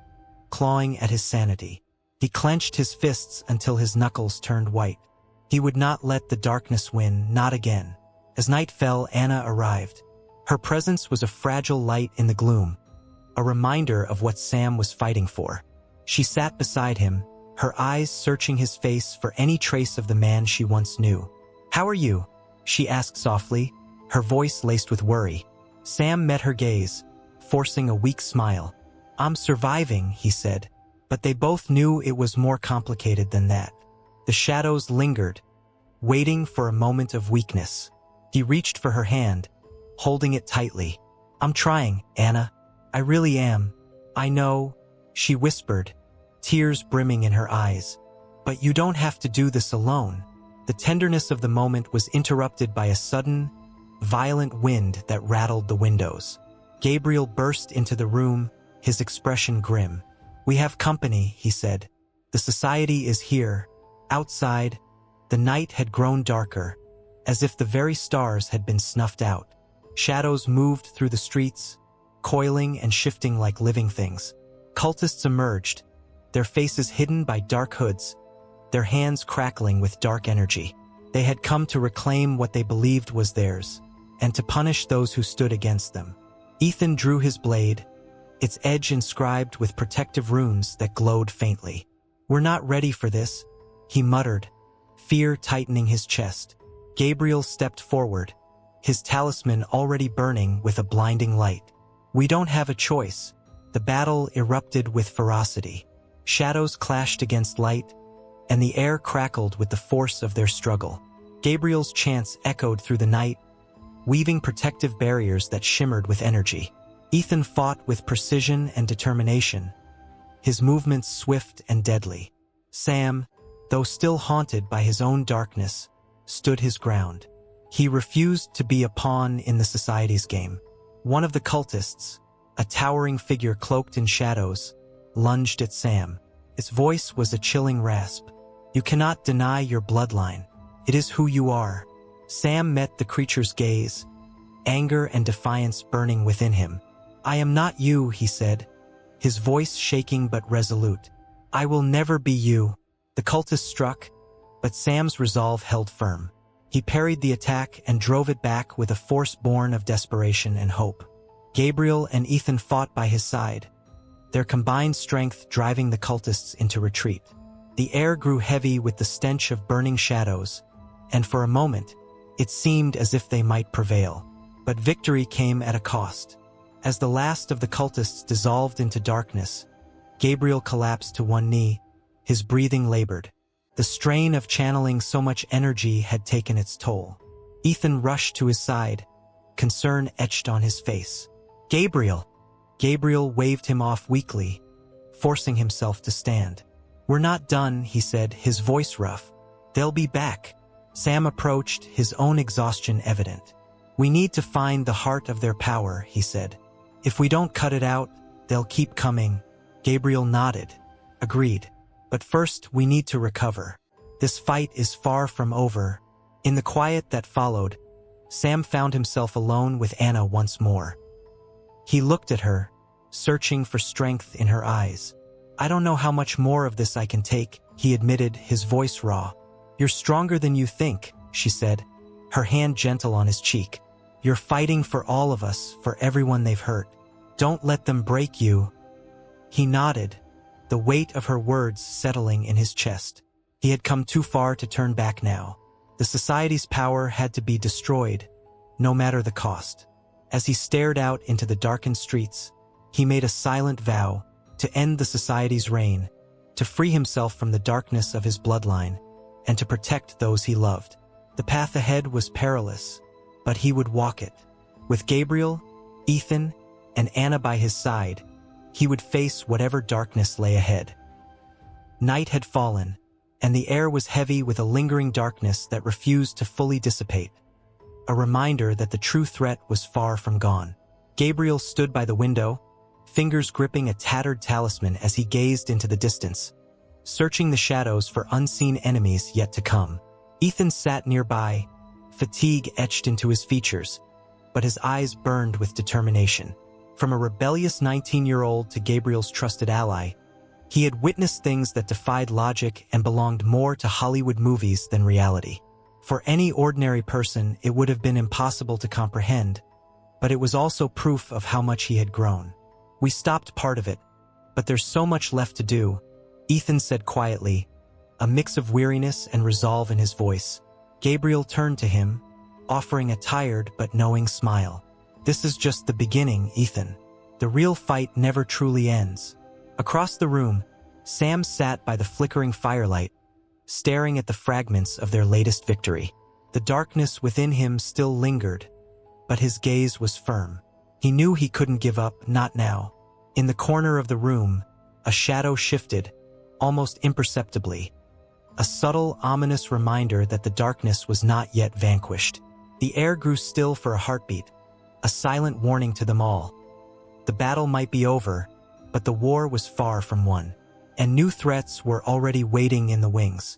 clawing at his sanity. He clenched his fists until his knuckles turned white. He would not let the darkness win, not again. As night fell, Anna arrived. Her presence was a fragile light in the gloom, a reminder of what Sam was fighting for. She sat beside him, her eyes searching his face for any trace of the man she once knew. "How are you?" she asked softly, her voice laced with worry. Sam met her gaze, forcing a weak smile. "I'm surviving," he said, but they both knew it was more complicated than that. The shadows lingered, waiting for a moment of weakness. He reached for her hand, holding it tightly. "I'm trying, Anna. I really am. I know," she whispered, tears brimming in her eyes. "But you don't have to do this alone." The tenderness of the moment was interrupted by a sudden, violent wind that rattled the windows. Gabriel burst into the room, his expression grim. "We have company," he said. "The society is here." Outside, the night had grown darker, as if the very stars had been snuffed out. Shadows moved through the streets, coiling and shifting like living things. Cultists emerged, their faces hidden by dark hoods, their hands crackling with dark energy. They had come to reclaim what they believed was theirs, and to punish those who stood against them. Ethan drew his blade, its edge inscribed with protective runes that glowed faintly. "We're not ready for this," he muttered, fear tightening his chest. Gabriel stepped forward, his talisman already burning with a blinding light. "We don't have a choice." The battle erupted with ferocity. Shadows clashed against light, and the air crackled with the force of their struggle. Gabriel's chants echoed through the night, weaving protective barriers that shimmered with energy. Ethan fought with precision and determination, his movements swift and deadly. Sam, though still haunted by his own darkness, stood his ground. He refused to be a pawn in the society's game. One of the cultists, a towering figure cloaked in shadows, lunged at Sam. Its voice was a chilling rasp. "You cannot deny your bloodline. It is who you are." Sam met the creature's gaze, anger and defiance burning within him. "I am not you," he said, his voice shaking but resolute. "I will never be you." The cultist struck, but Sam's resolve held firm. He parried the attack and drove it back with a force born of desperation and hope. Gabriel and Ethan fought by his side, their combined strength driving the cultists into retreat. The air grew heavy with the stench of burning shadows, and for a moment, it seemed as if they might prevail. But victory came at a cost. As the last of the cultists dissolved into darkness, Gabriel collapsed to one knee, his breathing labored. The strain of channeling so much energy had taken its toll. Ethan rushed to his side, concern etched on his face. "Gabriel!" Gabriel waved him off weakly, forcing himself to stand. "We're not done," he said, his voice rough. "They'll be back." Sam approached, his own exhaustion evident. "We need to find the heart of their power," he said. "If we don't cut it out, they'll keep coming." Gabriel nodded. "Agreed. But first, we need to recover. This fight is far from over." In the quiet that followed, Sam found himself alone with Anna once more. He looked at her, searching for strength in her eyes. "I don't know how much more of this I can take," he admitted, his voice raw. "You're stronger than you think," she said, her hand gentle on his cheek. "You're fighting for all of us, for everyone they've hurt. Don't let them break you." He nodded, the weight of her words settling in his chest. He had come too far to turn back now. The society's power had to be destroyed, no matter the cost. As he stared out into the darkened streets, he made a silent vow to end the society's reign, to free himself from the darkness of his bloodline, and to protect those he loved. The path ahead was perilous, but he would walk it. With Gabriel, Ethan, and Anna by his side, he would face whatever darkness lay ahead. Night had fallen, and the air was heavy with a lingering darkness that refused to fully dissipate, a reminder that the true threat was far from gone. Gabriel stood by the window, fingers gripping a tattered talisman as he gazed into the distance, searching the shadows for unseen enemies yet to come. Ethan sat nearby, fatigue etched into his features, but his eyes burned with determination. From a rebellious 19-year-old to Gabriel's trusted ally, he had witnessed things that defied logic and belonged more to Hollywood movies than reality. For any ordinary person, it would have been impossible to comprehend, but it was also proof of how much he had grown. "We stopped part of it, but there's so much left to do," Ethan said quietly, a mix of weariness and resolve in his voice. Gabriel turned to him, offering a tired but knowing smile. "This is just the beginning, Ethan. The real fight never truly ends." Across the room, Sam sat by the flickering firelight, staring at the fragments of their latest victory. The darkness within him still lingered, but his gaze was firm. He knew he couldn't give up, not now. In the corner of the room, a shadow shifted, almost imperceptibly, a subtle, ominous reminder that the darkness was not yet vanquished. The air grew still for a heartbeat, a silent warning to them all. The battle might be over, but the war was far from won, and new threats were already waiting in the wings.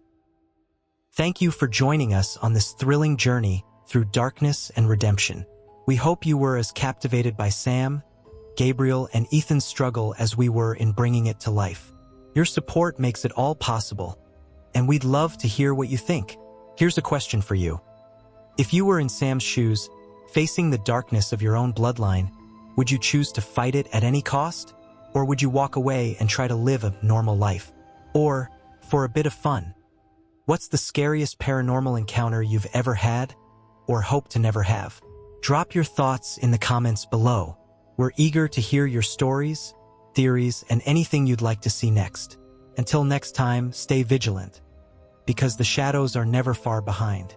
Thank you for joining us on this thrilling journey through darkness and redemption. We hope you were as captivated by Sam, Gabriel, and Ethan's struggle as we were in bringing it to life. Your support makes it all possible, and we'd love to hear what you think. Here's a question for you. If you were in Sam's shoes, facing the darkness of your own bloodline, would you choose to fight it at any cost? Or would you walk away and try to live a normal life? Or, for a bit of fun, what's the scariest paranormal encounter you've ever had or hope to never have? Drop your thoughts in the comments below. We're eager to hear your stories, theories, and anything you'd like to see next. Until next time, stay vigilant, because the shadows are never far behind.